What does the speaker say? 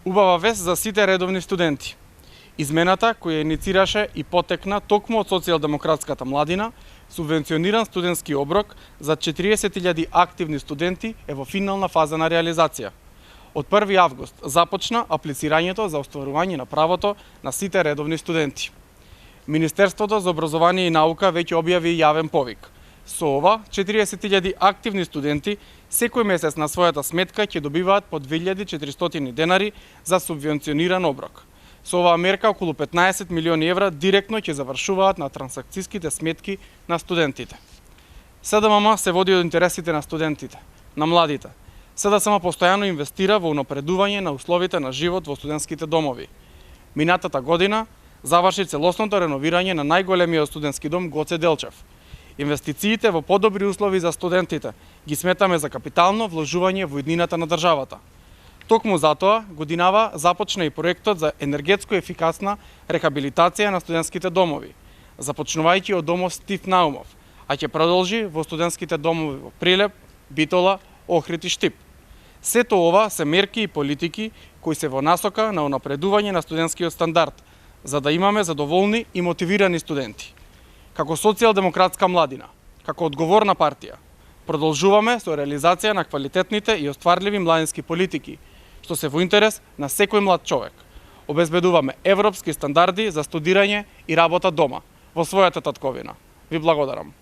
Убава вест за сите редовни студенти. Измената, која иницираше и потекна токму од социјалдемократската младина, субвенциониран студентски оброк за 40.000 активни студенти е во финална фаза на реализација. Од 1 август започна аплицирањето за остварување на правото на сите редовни студенти. Министерството за образование и наука веќе објави јавен повик. Со ова, 40.000 активни студенти секој месец на својата сметка ќе добиваат по 2.400 денари за субвенциониран оброк. Со оваа мерка околу 15 милиони евра директно ќе завршуваат на трансакцијските сметки на студентите. СДММ се води од интересите на студентите, на младите. СДСМ постојано инвестира во унапредување на условите на живот во студентските домови. Минатата година заврши целосното реновирање на најголемиот студентски дом Гоце Делчев. Инвестициите во подобри услови за студентите ги сметаме за капитално вложување во иднината на државата. Токму затоа, годинава започна и проектот за енергетско ефикасна рехабилитација на студентските домови, започнувајќи од домов Стив Наумов, а ќе продолжи во студентските домови во Прилеп, Битола, Охрид и Штип. Сето ова се мерки и политики кои се во насока на унапредување на студентскиот стандард, за да имаме задоволни и мотивирани студенти. Како социјалдемократска младина, како одговорна партија, продолжуваме со реализација на квалитетните и остварливи младински политики, што се во интерес на секој млад човек. Обезбедуваме европски стандарди за студирање и работа дома, во својата татковина. Ви благодарам.